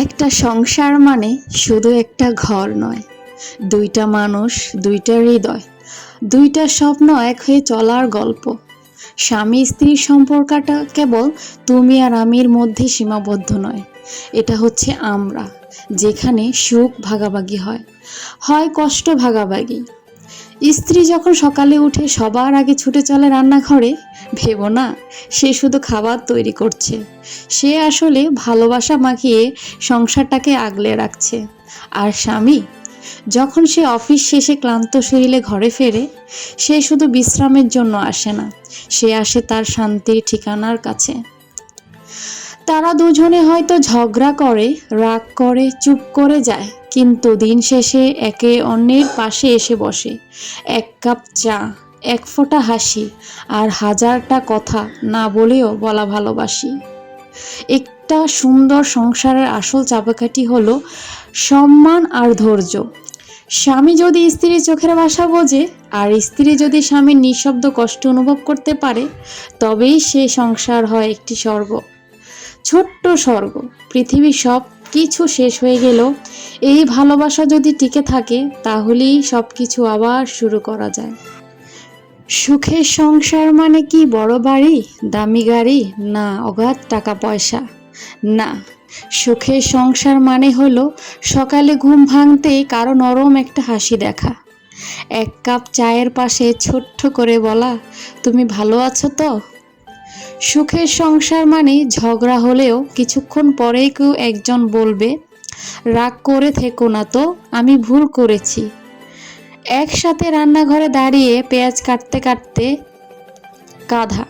একটা সংসার মানে শুধু একটা ঘর নয়, দুইটা মানুষ, দুইটা হৃদয়, দুইটা স্বপ্ন এক হয়ে চলার গল্প। স্বামী স্ত্রীর সম্পর্কটা কেবল তুমি আর আমির মধ্যে সীমাবদ্ধ নয়, এটা হচ্ছে আমরা, যেখানে সুখ ভাগাভাগি হয়, হয় কষ্ট ভাগাভাগি। স্ত্রী যখন সকালে উঠে সবার আগে ছুটে চলে রান্নাঘরে, ভেবো না সে শুধু খাবার তৈরি করছে, সে আসলে ভালোবাসা মাখিয়ে সংসারটাকে আগলে রাখছে। আর স্বামী যখন সে অফিস শেষে ক্লান্ত শরীরে ঘরে ফেরে, সে শুধু বিশ্রামের জন্য আসে না, সে আসে তার শান্তির ঠিকানার কাছে। তারা দুজনে হয়তো ঝগড়া করে, রাগ করে, চুপ করে যায়, কিন্তু দিন শেষে একে অন্যের পাশে এসে বসে। এক কাপ চা, এক ফোঁটা হাসি, আর হাজারটা কথা না বলেও বলা ভালোবাসি। একটা সুন্দর সংসারের আসল চাবিকাঠি হলো সম্মান আর ধৈর্য। স্বামী যদি স্ত্রীর চোখের ভাষা বোঝে, আর স্ত্রী যদি স্বামীর নিঃশব্দ কষ্ট অনুভব করতে পারে, তবেই সে সংসার হয় একটি স্বর্গ। ছোট্ট স্বর্গ। পৃথিবীর সব কিছু শেষ হয়ে গেল, এই ভালোবাসা যদি টিকে থাকে, তাহলেই সব কিছু আবার শুরু করা যায়। সুখের সংসার মানে কি বড় বাড়ি, দামি গাড়ি, না অগাধ টাকা পয়সা? না, সুখের সংসার মানে হলো সকালে ঘুম ভাঙতেই কারো নরম একটা হাসি দেখা, এক কাপ চায়ের পাশে ছোট্ট করে বলা, তুমি ভালো আছো তো? সুখের সংসার মানে ঝগড়া হলেও কিছুক্ষণ পরেই কেউ একজন বলবে, রাগ করে থেকো না তো, আমি ভুল করেছি। একসাথে রান্নাঘরে দাঁড়িয়ে পেঁয়াজ কাটতে কাটতে কাঁধা,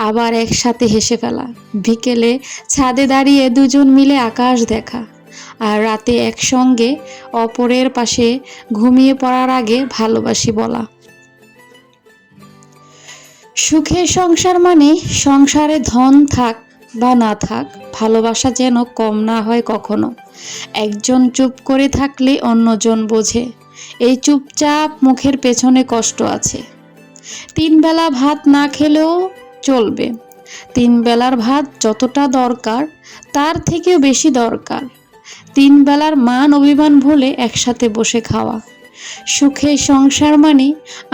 আবার একসাথে হেসে ফেলা। বিকেলে ছাদে দাঁড়িয়ে দুজন মিলে আকাশ দেখা, আর রাতে একসঙ্গে অপরের পাশে ঘুমিয়ে পড়ার আগে ভালোবাসি বলা। সুখের সংসার মানে সংসারে ধন থাক বা না থাক, ভালোবাসা যেন কম না হয় কখনো। একজন চুপ করে থাকলে অন্যজন বোঝে, এই চুপচাপ মুখের পেছনে কষ্ট আছে। 3 বেলা ভাত না খেলেও চলবে, 3 বেলার ভাত যতটা দরকার তার থেকেও বেশি দরকার। 3 বেলার মান অভিমান ভুলে একসাথে বসে খাওয়া। সুখের সংসার মানে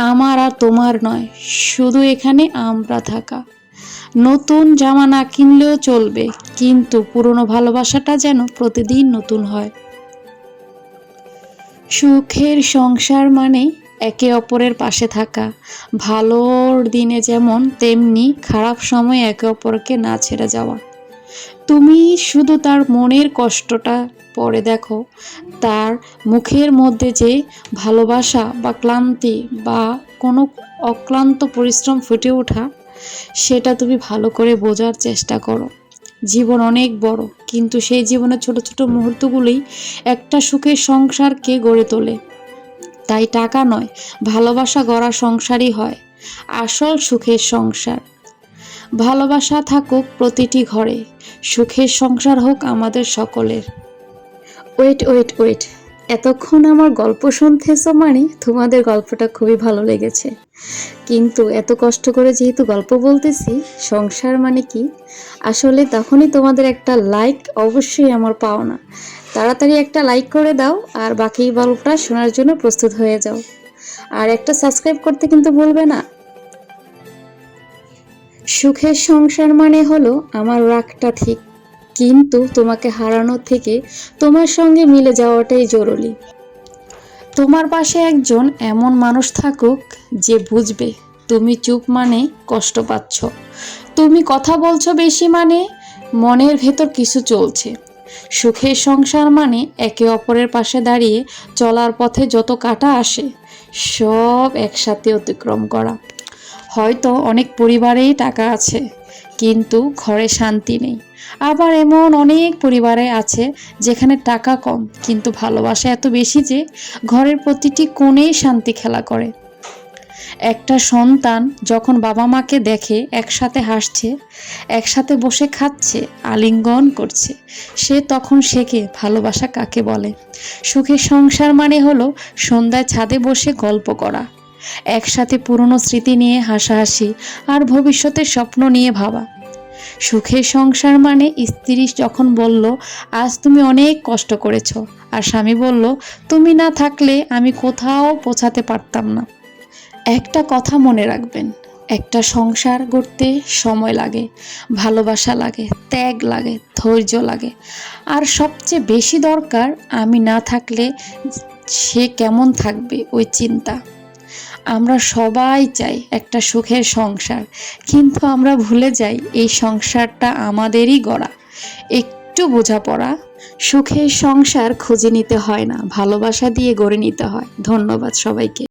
আমার আর তোমার নয়, শুধু এখানে আমরা থাকা। নতুন জামা না কিনলেও চলবে, কিন্তু পুরনো ভালোবাসাটা যেন প্রতিদিন নতুন হয়। সুখের সংসার মানে একে অপরের পাশে থাকা, ভালোর দিনে যেমন তেমনি খারাপ সময়ে একে অপরকে না ছেড়ে যাওয়া। তুমি শুধু তার মনের কষ্টটা পরে দেখো, তার মুখের মধ্যে যে ভালোবাসা বা ক্লান্তি বা কোনো অক্লান্ত পরিশ্রম ফুটে ওঠা, সেটা তুমি ভালো করে বোঝার চেষ্টা করো। জীবন অনেক বড়, কিন্তু সেই জীবনের ছোট ছোট মুহূর্তগুলোই একটা সুখের সংসারকে গড়ে তোলে। তাই টাকা নয়, ভালোবাসা গড়া সংসারই হয় আসল সুখের সংসার। ভালোবাসা থাকুক প্রতিটি ঘরে, সুখের সংসার হোক আমাদের সকলের। ওয়েট ওয়েট ওয়েট, এতক্ষণ আমার গল্প শুনতেছো মানে তোমাদের গল্পটা খুবই ভালো লেগেছে। কিন্তু এত কষ্ট করে যেহেতু গল্প বলতেছি সংসার মানে কি, আসলে তখনই তোমাদের একটা লাইক অবশ্যই আমার পাওনা। তাড়াতাড়ি একটা লাইক করে দাও, আর বাকি গল্পটা শোনার জন্য প্রস্তুত হয়ে যাও। আর একটা সাবস্ক্রাইব করতে কিন্তু ভুলবে না। সুখের সংসার মানে হলো আমার রাগটা ঠিক, কিন্তু তোমাকে হারানোর থেকে তোমার সঙ্গে মিলে যাওয়াটাই জরুরি। তোমার পাশে একজন এমন মানুষ থাকুক যে বুঝবে তুমি চুপ মানে কষ্ট পাচ্ছ, তুমি কথা বলছো বেশি মানে মনের ভেতর কিছু চলছে। সুখের সংসার মানে একে অপরের পাশে দাঁড়িয়ে চলার পথে যত কাঁটা আসে সব একসাথে অতিক্রম করা। হয়তো অনেক পরিবারেই টাকা আছে, কিন্তু ঘরে শান্তি নেই। আবার এমন অনেক পরিবারে আছে যেখানে টাকা কম, কিন্তু ভালোবাসা এত বেশি যে ঘরের প্রতিটি কোণেই শান্তি খেলা করে। একটা সন্তান যখন বাবা মাকে দেখে একসাথে হাসছে, একসাথে বসে খাচ্ছে, আলিঙ্গন করছে, সে তখন শেখে ভালোবাসা কাকে বলে। সুখের সংসার মানে হলো সন্ধ্যায় ছাদে বসে গল্প করা, একসাথে পুরনো স্মৃতি নিয়ে হাসাহাসি আর ভবিষ্যতের স্বপ্ন নিয়ে ভাবা। সুখের সংসার মানে স্ত্রী যখন বলল, আজ তুমি অনেক কষ্ট করেছো, আর স্বামী বলল, তুমি না থাকলে আমি কোথাও পৌঁছাতে পারতাম না। একটা কথা মনে রাখবেন, একটা সংসার গড়তে সময় লাগে, ভালোবাসা লাগে, ত্যাগ লাগে, ধৈর্য লাগে, আর সবচেয়ে বেশি দরকার আমি না থাকলে সে কেমন থাকবে ওই চিন্তা। আমরা সবাই চাই একটা সুখের সংসার, কিন্তু আমরা ভুলে যাই এই সংসারটা আমাদেরই গড়া। একটু বোঝাপড়া, সুখের সংসার খুঁজে নিতে হয় না, ভালোবাসা দিয়ে গড়ে নিতে হয়। ধন্যবাদ সবাইকে।